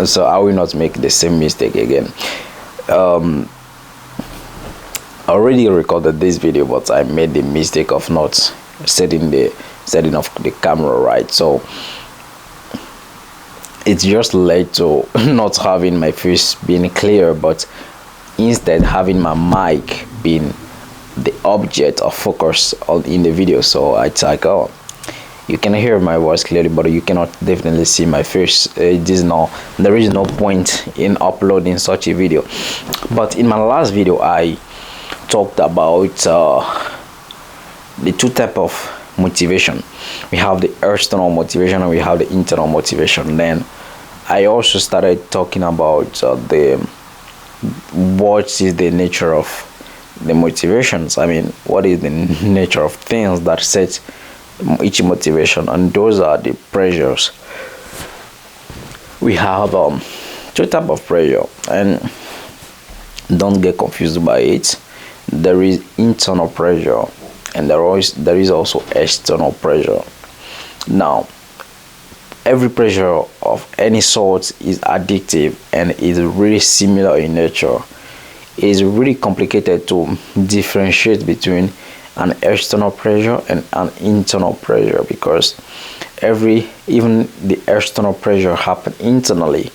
So I will not make the same mistake again. I already recorded this video, but I made the mistake of not setting of the camera right. So it just led to not having my face being clear, but instead having my mic being the object of focus in the video. So it's like, oh, you can hear my voice clearly, but you cannot definitely see my face. There is no point in uploading such a video. But in my last video, I talked about the two type of motivation. We have the external motivation and we have the internal motivation. Then I also started talking about what is the nature of the motivations. I mean, what is the nature of things that set each motivation, and those are the pressures. We have two type of pressure, and don't get confused by it. There is internal pressure and there is also external pressure. Now, every pressure of any sort is addictive and is really similar in nature. It is really complicated to differentiate between an external pressure and an internal pressure, because even the external pressure happen internally.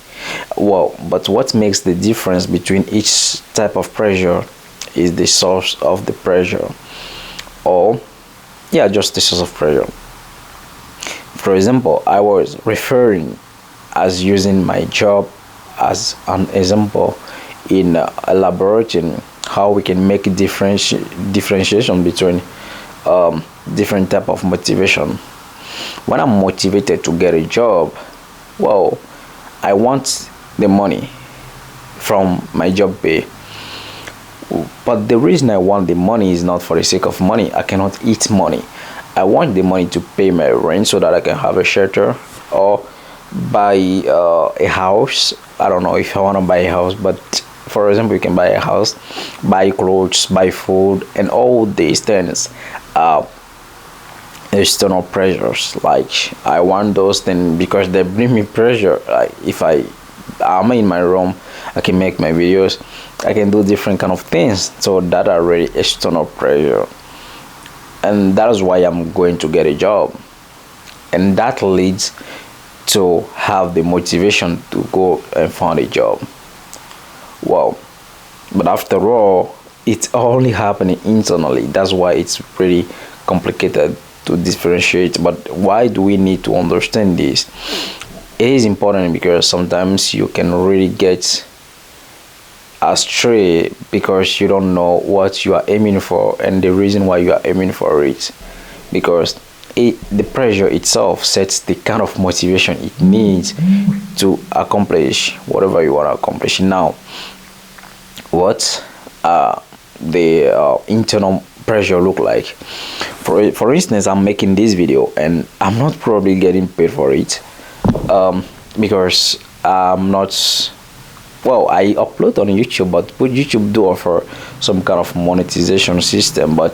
Well, but what makes the difference between each type of pressure is the source of the pressure, or just the source of pressure. For example, I was referring as using my job as an example in elaborating how we can make differentiation between different type of motivation. When I'm motivated to get a job, well, I want the money from my job pay. But the reason I want the money is not for the sake of money. I cannot eat money. I want the money to pay my rent so that I can have a shelter or buy a house. I don't know if I want to buy a house, but for example, you can buy a house, buy clothes, buy food, and all these things are external pressures. Like, I want those things because they bring me pressure. Like, if I'm in my room, I can make my videos, I can do different kind of things. So that are really external pressure, and that is why I'm going to get a job, and that leads to have the motivation to go and find a job. Well, but after all, it's only happening internally. That's why it's pretty complicated to differentiate. But why do we need to understand this? It is important because sometimes you can really get astray because you don't know what you are aiming for and the reason why you are aiming for it, because the pressure itself sets the kind of motivation it needs to accomplish whatever you want to accomplish. Now, what the internal pressure look like? For instance, I'm making this video and I'm not probably getting paid for it because I'm not, well, I upload on YouTube, but YouTube do offer some kind of monetization system, but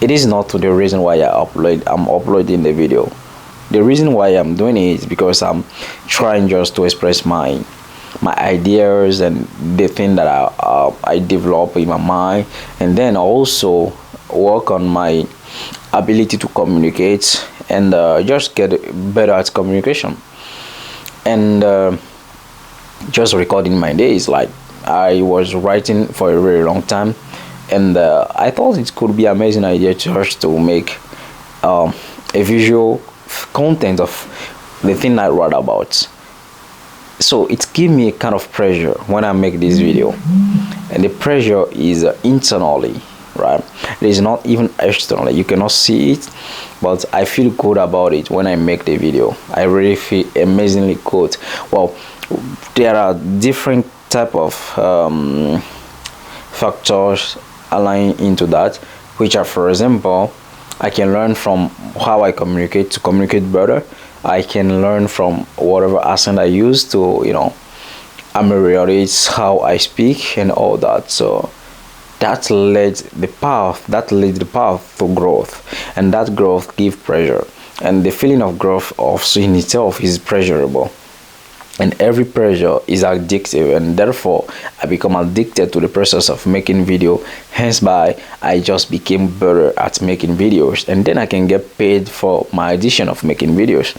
it is not the reason why I'm uploading the video. The reason why I'm doing it is because I'm trying just to express my ideas and the thing that I develop in my mind, and then also work on my ability to communicate and just get better at communication. And just recording my days, like I was writing for a very long time, and I thought it could be an amazing idea to make a visual content of the thing I wrote about. So it gives me a kind of pressure when I make this video, and the pressure is internally, right? It is not even externally. You cannot see it, but I feel good about it when I make the video. I really feel amazingly good. Well, there are different type of factors aligning into that, which are, for example, I can learn from how I communicate to communicate better. I can learn from whatever accent I use to, ameliorate how I speak and all that. So that leads the path to growth, and that growth gives pressure, and the feeling of growth also in itself is pleasurable. and every pressure is addictive, and therefore I become addicted to the process of making video. Hence by I just became better at making videos, and then I can get paid for my addition of making videos,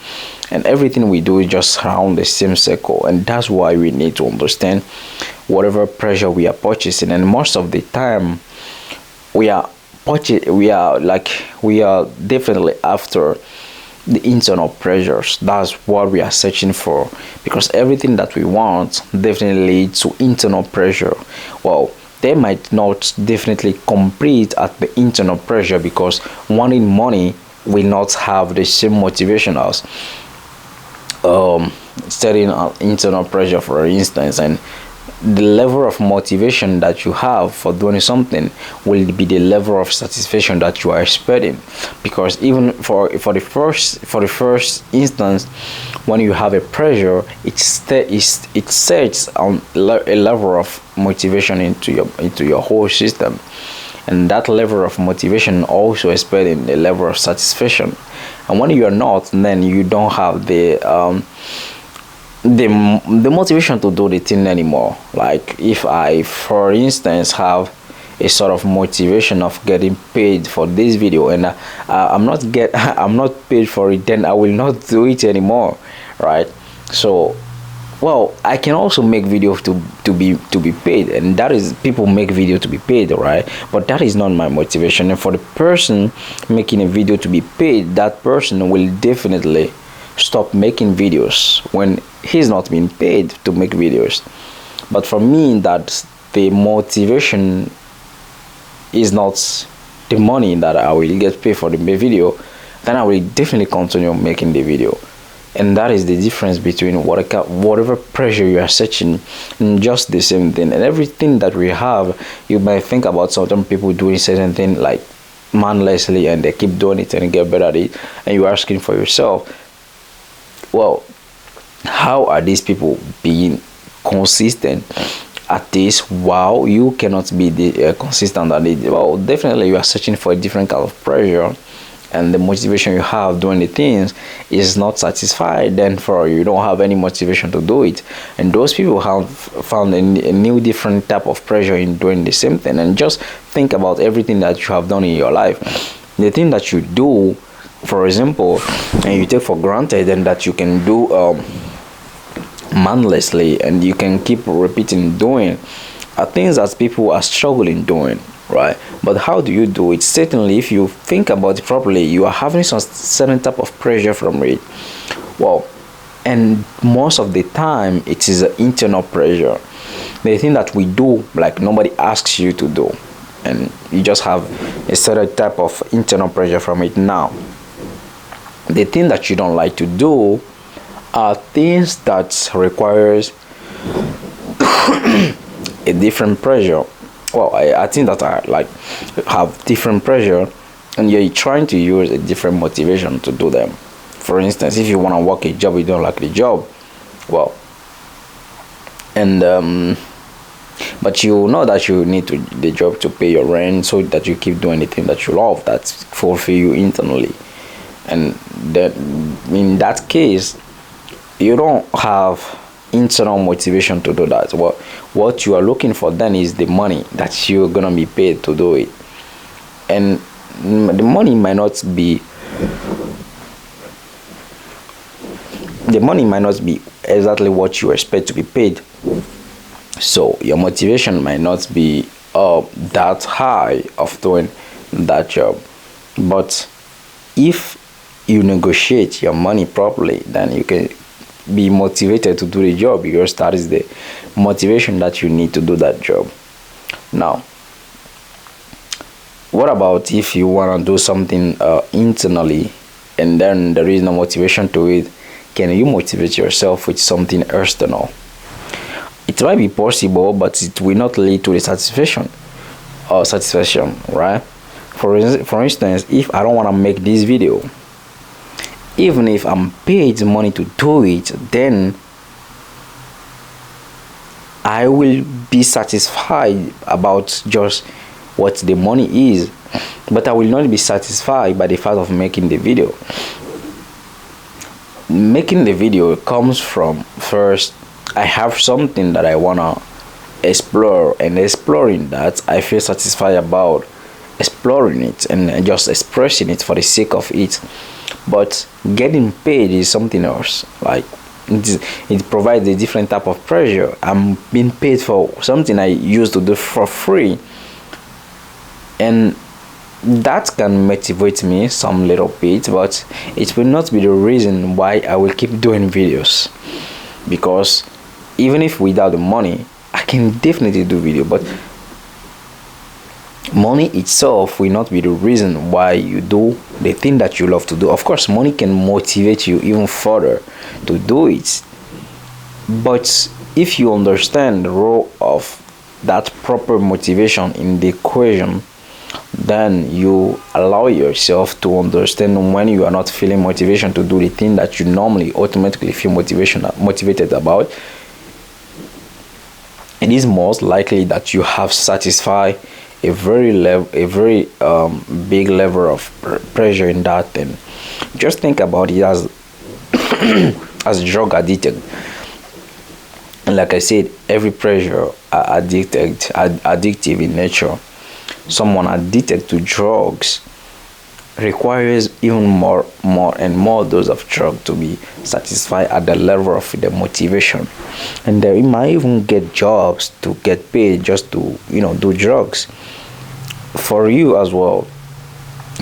and everything we do is just around the same circle. And that's why we need to understand whatever pressure we are purchasing. And most of the time we are definitely after the internal pressures. That's what we are searching for, because everything that we want definitely leads to internal pressure. Well, they might not definitely complete at the internal pressure, because wanting money will not have the same motivation as setting an internal pressure, for instance. And the level of motivation that you have for doing something will be the level of satisfaction that you are expecting. Because even for the first instance, when you have a pressure, it sets on a level of motivation into your whole system, and that level of motivation also expecting a level of satisfaction. And when you are not, then you don't have the motivation to do the thing anymore. Like if I, for instance, have a sort of motivation of getting paid for this video, and I'm not paid for it, then I will not do it anymore, right? So, well, I can also make videos to be paid, and that is, people make video to be paid, right? But that is not my motivation. And for the person making a video to be paid, that person will definitely stop making videos when he's not being paid to make videos. But for me, that the motivation is not the money that I will get paid for the video, then I will definitely continue making the video. And that is the difference between whatever pressure you are searching, and just the same thing. And everything that we have, you might think about certain people doing certain thing like mindlessly, and they keep doing it and get better at it, and you're asking for yourself, well, how are these people being consistent at this while you cannot be consistent at it? Well, definitely you are searching for a different kind of pressure, and the motivation you have doing the things is not satisfied. Then for you don't have any motivation to do it, and those people have found a new different type of pressure in doing the same thing. And just think about everything that you have done in your life, the thing that you do, for example, and you take for granted, and that you can do mindlessly, and you can keep repeating doing, are things that people are struggling doing, right? But how do you do it? Certainly, if you think about it properly, you are having some certain type of pressure from it. Well, and most of the time it is an internal pressure, the thing that we do like nobody asks you to do, and you just have a certain type of internal pressure from it. Now, the thing that you don't like to do are things that requires a different pressure. Well, I think that I like have different pressure, and you're trying to use a different motivation to do them. For instance, if you want to work a job, you don't like the job, well, and but you know that you need the job to pay your rent, so that you keep doing the thing that you love, that fulfill you internally. And that, in that case, you don't have internal motivation to do that. Well, what you are looking for then is the money that you're gonna be paid to do it, and the money might not be exactly what you expect to be paid. So your motivation might not be that high of doing that job. But if you negotiate your money properly, then you can be motivated to do the job, because that is the motivation that you need to do that job. Now, what about if you want to do something internally, and then there is no motivation to it? Can you motivate yourself with something external? It might be possible, but it will not lead to the satisfaction, right? For instance, if I don't want to make this video, even if I'm paid money to do it, then I will be satisfied about just what the money is, but I will not be satisfied by the fact of making the video. making the video comes from, first, I have something that I wanna explore, and exploring that, I feel satisfied about exploring it and just expressing it for the sake of it. But getting paid is something else. Like, it provides a different type of pressure. I'm being paid for something I used to do for free, and that can motivate me some little bit, but it will not be the reason why I will keep doing videos. Because even if without the money, I can definitely do video, but money itself will not be the reason why you do the thing that you love to do. Of course, money can motivate you even further to do it, but if you understand the role of that proper motivation in the equation, then you allow yourself to understand when you are not feeling motivation to do the thing that you normally automatically feel motivated about. It is most likely that you have satisfied a very big level of pressure in that thing. Just think about it as as drug addicted. And like I said, every pressure are addictive in nature. Someone addicted to drugs requires even more and more dose of drug to be satisfied at the level of the motivation, and they might even get jobs to get paid just to do drugs. For you as well,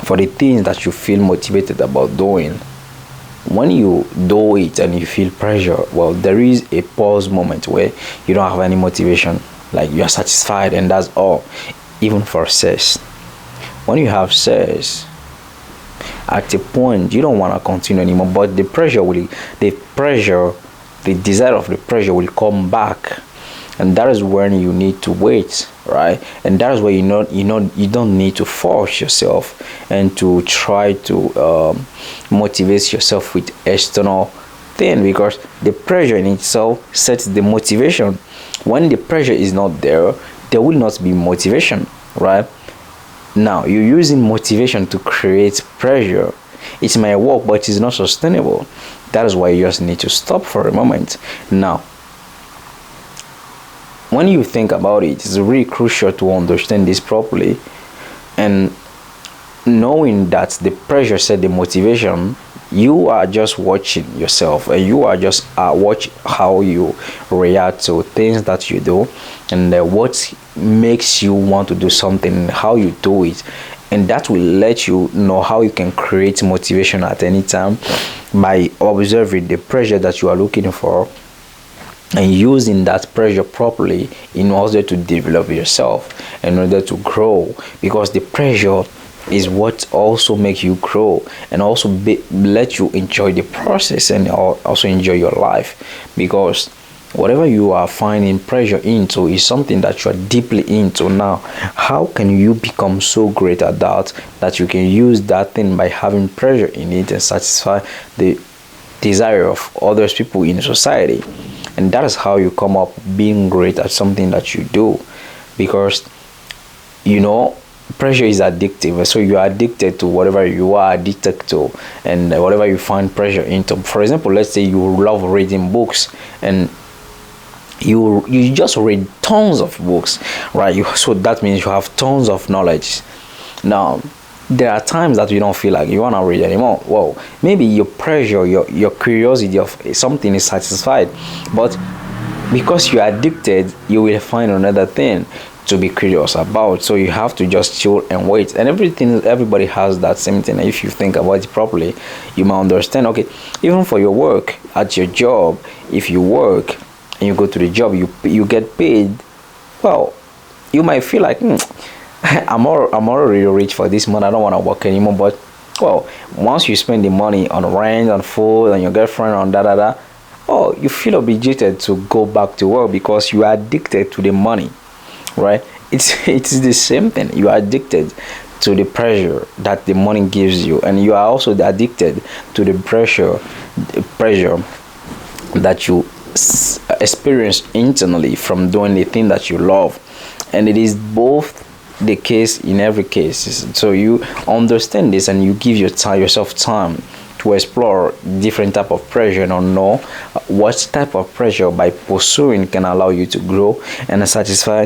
for the things that you feel motivated about doing, when you do it and you feel pressure, well, there is a pause moment where you don't have any motivation, like you are satisfied and that's all. Even for sex, when you have sex, at a point you don't want to continue anymore, but the desire of the pressure will come back, and that is when you need to wait, right? And that is where you don't need to force yourself and to try to motivate yourself with external thing, because the pressure in itself sets the motivation. When the pressure is not there, there will not be motivation, right? Now you're using motivation to create pressure. It might work, but it's not sustainable. That is why you just need to stop for a moment. Now, when you think about it, it's really crucial to understand this properly, and knowing that the pressure set the motivation. You are just watching yourself, and you are just watch how you react to things that you do, and what makes you want to do something, how you do it, and that will let you know how you can create motivation at any time by observing the pressure that you are looking for and using that pressure properly in order to develop yourself, in order to grow, because the pressure is what also makes you grow and also let you enjoy the process and also enjoy your life. Because whatever you are finding pressure into is something that you are deeply into. Now, how can you become so great at that you can use that thing by having pressure in it and satisfy the desire of others people in society? And that is how you come up being great at something that you do, because pressure is addictive. So you are addicted to whatever you are addicted to, and whatever you find pressure into. For example, let's say you love reading books, and you just read tons of books, right? So that means you have tons of knowledge. Now, there are times that you don't feel like you want to read anymore. Well, maybe your pressure, your curiosity of something is satisfied, but because you are addicted, you will find another thing to be curious about. So you have to just chill and wait. And everybody has that same thing. If you think about it properly, you might understand. Okay, even for your work at your job, if you work and you go to the job, you get paid. Well, you might feel like I'm already rich for this month, I don't want to work anymore. But well, once you spend the money on rent, on food, on your girlfriend, on oh, you feel obligated to go back to work because you are addicted to the money, right? It's the same thing. You are addicted to the pressure that the money gives you, and you are also addicted to the pressure that you experience internally from doing the thing that you love. And it is both the case in every case. So you understand this, and you give yourself time to explore different type of pressure and know what type of pressure by pursuing can allow you to grow and satisfy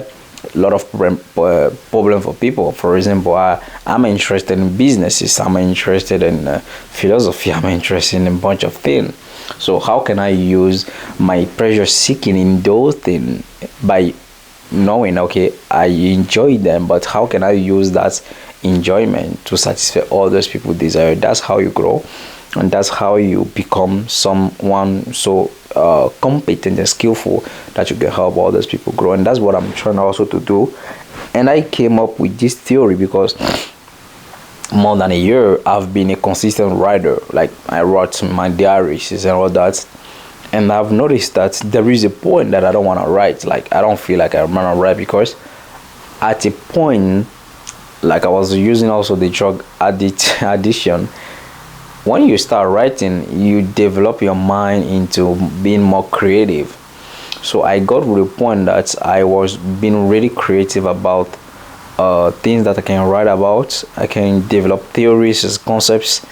a lot of problem for people. For example, I'm interested in businesses, I'm interested in philosophy, I'm interested in a bunch of things. So how can I use my pressure seeking in those things by knowing, okay, I enjoy them, but how can I use that enjoyment to satisfy all those people desire? That's how you grow, and that's how you become someone so competent and skillful that you can help all those people grow. And that's what I'm trying also to do. And I came up with this theory because more than a year I've been a consistent writer. Like, I wrote my diaries and all that, and I've noticed that there is a point that I don't want to write. Like, I don't feel like I want to write, because at a point, like I was using also the drug addiction, when you start writing, you develop your mind into being more creative. So I got to the point that I was being really creative about things that I can write about. I can develop theories, concepts,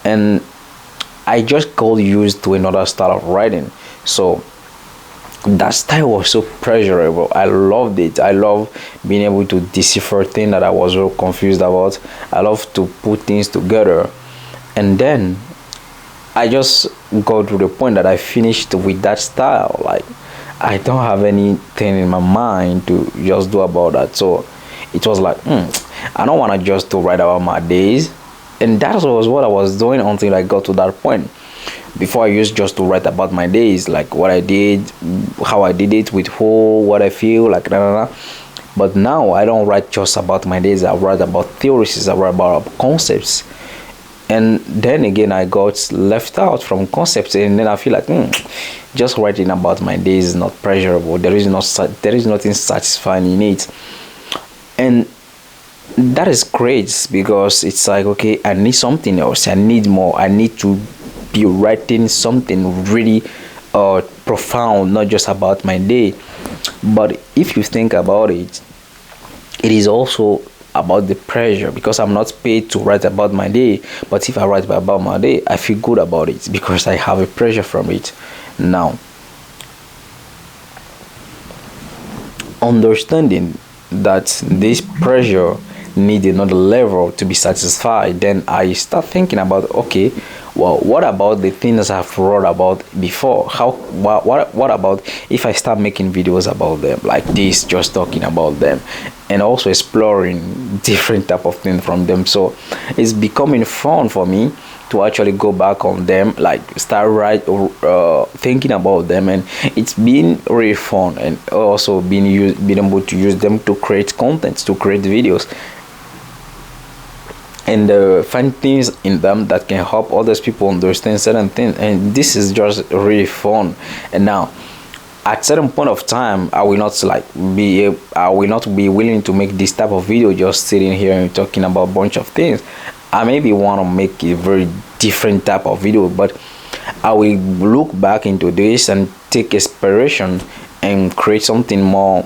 and I just got used to another style of writing. So that style was so pleasurable. I loved it. I love being able to decipher things that I was so confused about. I love to put things together. And then I just got to the point that I finished with that style. Like, I don't have anything in my mind to just do about that. So it was like, I don't want to just to write about my days. And that was what I was doing until I got to that point. Before, I used just to write about my days, like what I did, how I did it, with who, what I feel, like But now I don't write just about my days. I write about theories, I write about concepts. And then again, I got left out from concepts, and then I feel like just writing about my days is not pleasurable. There is nothing satisfying in it. And that is great, because it's like, okay, I need something else, I need more, I need to be writing something really profound, not just about my day. But if you think about it, it is also about the pressure, because I'm not paid to write about my day. But if I write about my day, I feel good about it because I have a pressure from it. Now, understanding that this pressure need another level to be satisfied, then I start thinking about, okay, well, what about the things I've wrote about before? What about if I start making videos about them like this, just talking about them, and also exploring different type of things from them? So it's becoming fun for me to actually go back on them, like start thinking about them, and it's been really fun, and also being able to use them to create content, to create videos, and find things in them that can help others people understand certain things. And this is just really fun. And now, at certain point of time, I will not be willing to make this type of video just sitting here and talking about a bunch of things. I maybe want to make a very different type of video, but I will look back into this and take inspiration and create something more,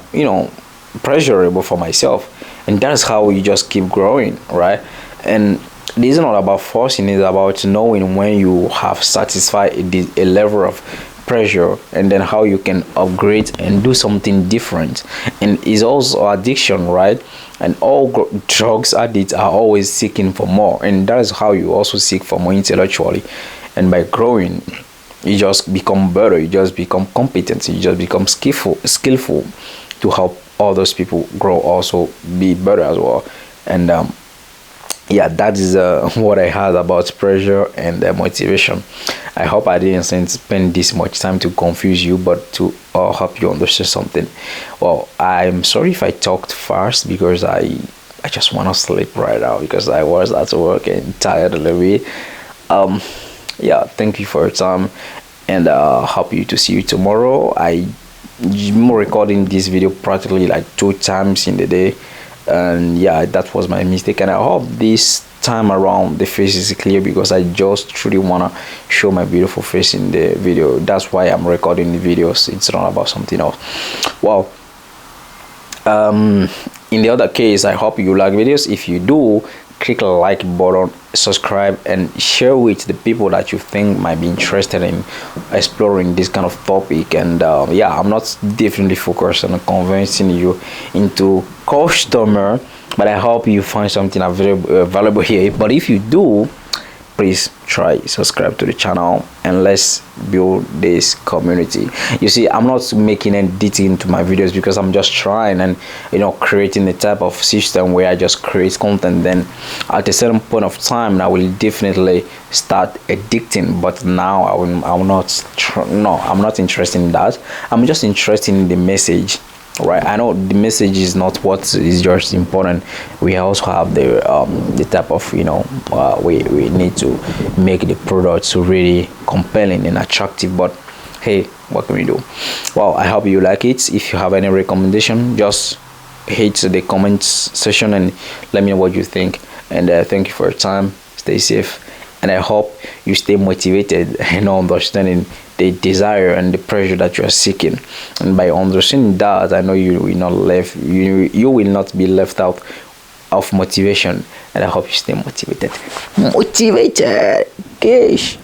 pleasurable for myself. And that's how we just keep growing, right? And this is not about forcing, it's about knowing when you have satisfied a level of pressure, and then how you can upgrade and do something different. And it's also addiction, right? And all drugs addicts are always seeking for more, and that is how you also seek for more intellectually. And by growing, you just become better, you just become competent, you just become skillful to help all those people grow, also be better as well. And yeah, that is what I had about pressure and motivation. I hope I didn't spend this much time to confuse you, but to help you understand something. Well, I'm sorry if I talked fast, because I just want to sleep right now, because I was at work and tired a little bit. Yeah, thank you for your time, and hope to see you tomorrow. I'm recording this video practically like 2 times in the day, and yeah, that was my mistake. And I hope this time around the face is clear, because I just truly want to show my beautiful face in the video. That's why I'm recording the videos. It's not about something else. Well, in the other case, I hope you like videos. If you do, click the like button, subscribe, and share with the people that you think might be interested in exploring this kind of topic. And yeah, I'm not definitely focused on convincing you into customer, but I hope you find something valuable here. But if you do, please try subscribe to the channel and let's build this community. You see, I'm not making any editing into my videos because I'm just trying and creating the type of system where I just create content, then at a certain point of time I will definitely start editing. But now I'm not interested in that. I'm just interested in the message, right? I know the message is not what is just important. We also have the type of we need to make the products really compelling and attractive. But hey, what can we do? Well, I hope you like it. If you have any recommendation, just hit the comments section and let me know what you think. And thank you for your time. Stay safe, and I hope you stay motivated and understanding the desire and the pressure that you are seeking. And by understanding that, I know you will not be left out of motivation. And I hope you stay motivated. Gosh.